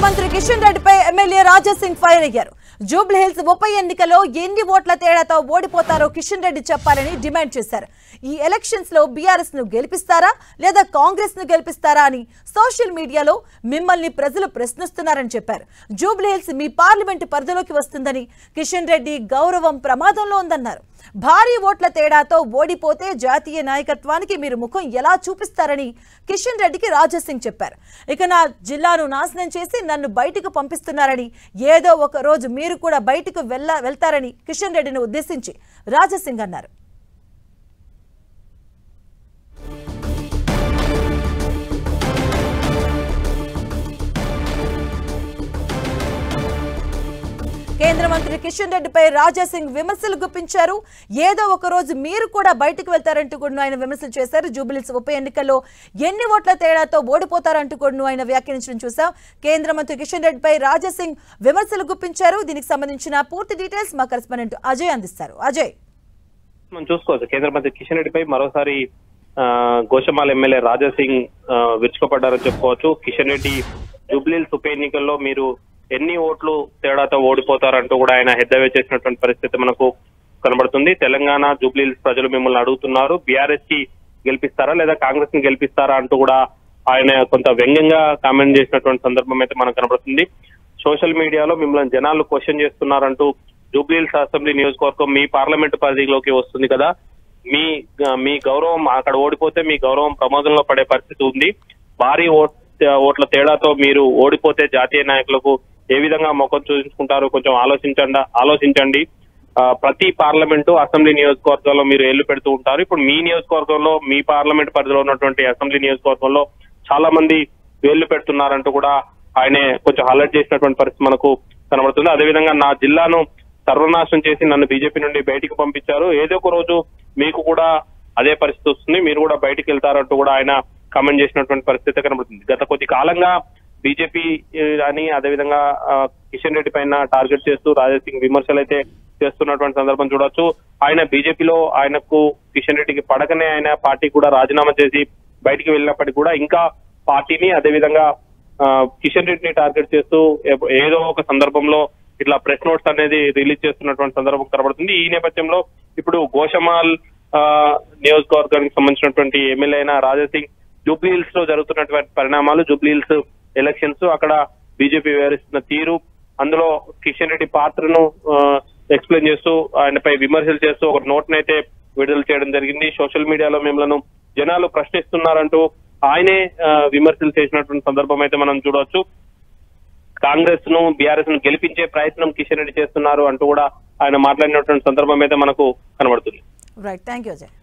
మంత్రి కిషన్ రెడ్డిపై MLA Raja Singh fire అయ్యారు. జూబ్లీ హిల్స్ ఉప ఎన్నికలో ఎన్ని ఓట్ల తేడాతో ఓడిపోతారో కిషన్ రెడ్డి చెప్పాలని డిమాండ్ చేశారు. ఈ ఎలక్షన్స్ లో బీఆర్ఎస్ ను గెలిపిస్తారా లేదా కాంగ్రెస్ ను గెలిపిస్తారా అని సోషల్ మీడియాలో మిమ్మల్ని ప్రజలు ప్రశ్నిస్తున్నారని చెప్పారు. జూబ్లీ హిల్స్ మీ పార్లమెంటు పరిధిలోకి వస్తుందని, కిషన్ రెడ్డి గౌరవం ప్రమాదంలో ఉందన్నారు. భారీ ఓట్ల తేడాతో ఓడిపోతే జాతీయ నాయకత్వానికి మీరు ముఖం ఎలా చూపిస్తారని కిషన్ రెడ్డికి రాజాసింగ్ చెప్పారు. ఇక నా జిల్లాను నాశనం చేసి నన్ను బయటకు పంపిస్తున్నారని, ఏదో ఒక రోజు మీరు కూడా బయటకు వెళ్తారని కిషన్ రెడ్డిని ఉద్దేశించి రాజాసింగ్ అన్నారు. కేంద్ర మంత్రి కిషన్ రెడ్డిపై రాజాసింగ్ విమర్శలు గుప్పించారు. ఏదో ఒక రోజు మీరు కూడా బయటకు వెళ్తారంటూ కూడా ఆయన విమర్శలు చేశారు. జూబ్లీహిల్స్ ఉప ఎన్నికల్లో ఎన్ని ఓట్ల తేడాతో ఓడిపోతారంటూ కూడా ఆయన వ్యాఖ్యానించడం చూసాం. కేంద్ర మంత్రి కిషన్ రెడ్డిపై రాజాసింగ్ విమర్శలు గుప్పించారు. దీనికి సంబంధించిన పూర్తి డీటెయిల్స్ మా కరెస్పాండెంట్ అజయ్ అందిస్తారు. అజయ్, మనం చూసుకోవచ్చు, కేంద్ర మంత్రి కిషన్ రెడ్డిపై మరోసారి గోషమాల్ ఎమ్మెల్యే రాజాసింగ్ విరుచుకుపడ్డారని చెప్పుకోవచ్చు. కిషన్ రెడ్డి జూబ్లీహిల్స్ ఉప ఎన్నికల్లో మీరు ఎన్ని ఓట్లు తేడాతో ఓడిపోతారంటూ కూడా ఆయన హెద్దవే చేసినటువంటి పరిస్థితి మనకు కనబడుతుంది. తెలంగాణ జూబ్లీహిల్స్ ప్రజలు మిమ్మల్ని అడుగుతున్నారు, బీఆర్ఎస్ కి గెలిపిస్తారా లేదా కాంగ్రెస్ ని గెలిపిస్తారా అంటూ కూడా ఆయన కొంత వ్యంగ్యంగా కామెంట్ చేసినటువంటి సందర్భం అయితే మనకు కనబడుతుంది. సోషల్ మీడియాలో మిమ్మల్ని జనాలు క్వశ్చన్ చేస్తున్నారంటూ, జూబ్లీహిల్స్ అసెంబ్లీ నియోజకవర్గం మీ పార్లమెంటు పరిధిలోకి వస్తుంది కదా, మీ గౌరవం అక్కడ ఓడిపోతే మీ గౌరవం ప్రమాదంలో పడే పరిస్థితి ఉంది. భారీ ఓట్ల తేడాతో మీరు ఓడిపోతే జాతీయ నాయకులకు ఏ విధంగా మొఖం చూపించుకుంటారు, కొంచెం ఆలోచించండి. ప్రతి పార్లమెంటు అసెంబ్లీ నియోజకవర్గంలో మీరు ఏళ్లు పెడుతూ ఉంటారు. ఇప్పుడు మీ నియోజకవర్గంలో, మీ పార్లమెంట్ పరిధిలో ఉన్నటువంటి అసెంబ్లీ నియోజకవర్గంలో చాలా మంది వేళ్లు పెడుతున్నారంటూ కూడా ఆయనే కొంచెం హైలైట్ చేసినటువంటి పరిస్థితి మనకు కనబడుతుంది. అదేవిధంగా నా జిల్లాను సర్వనాశనం చేసి నన్ను బీజేపీ నుండి బయటికి పంపించారు, ఏదో ఒక రోజు మీకు కూడా అదే పరిస్థితి వస్తుంది, మీరు కూడా బయటికి వెళ్తారంటూ కూడా ఆయన కామెంట్ చేసినటువంటి పరిస్థితి కనబడుతుంది. గత కొద్ది కాలంగా బీజేపీ అని అదేవిధంగా కిషన్ రెడ్డి పైన టార్గెట్ చేస్తూ రాజాసింగ్ విమర్శలు అయితే చేస్తున్నటువంటి సందర్భం చూడొచ్చు. ఆయన బీజేపీలో ఆయనకు కిషన్ రెడ్డికి పడకనే ఆయన పార్టీ కూడా రాజీనామా చేసి బయటికి వెళ్ళినప్పటికీ కూడా ఇంకా పార్టీని అదేవిధంగా కిషన్ రెడ్డిని టార్గెట్ చేస్తూ ఏదో ఒక సందర్భంలో ఇట్లా ప్రెస్ నోట్స్ అనేది రిలీజ్ చేస్తున్నటువంటి సందర్భం కనబడుతుంది. ఈ నేపథ్యంలో ఇప్పుడు గోషమాల్ నియోజకవర్గానికి సంబంధించినటువంటి ఎమ్మెల్యే అయిన రాజాసింగ్ జూబ్లీహిల్స్ లో జరుగుతున్నటువంటి పరిణామాలు, జూబ్లీహిల్స్ ఎలక్షన్స్, అక్కడ బీజేపీ వ్యవహరిస్తున్న తీరు, అందులో కిషన్ రెడ్డి పాత్రను ఎక్స్ప్లెయిన్ చేస్తూ ఆయనపై విమర్శలు చేస్తూ ఒక నోట్నైతే విడుదల చేయడం జరిగింది. సోషల్ మీడియాలో మిమ్మల్ని జనాలు ప్రశ్నిస్తున్నారంటూ ఆయనే విమర్శలు చేసినటువంటి సందర్భం అయితే మనం చూడవచ్చు. కాంగ్రెస్ ను బీఆర్ఎస్ ను గెలిపించే ప్రయత్నం కిషన్ రెడ్డి చేస్తున్నారు అంటూ కూడా ఆయన మాట్లాడినటువంటి సందర్భం అయితే మనకు కనబడుతుంది. Right, thank you Ajay.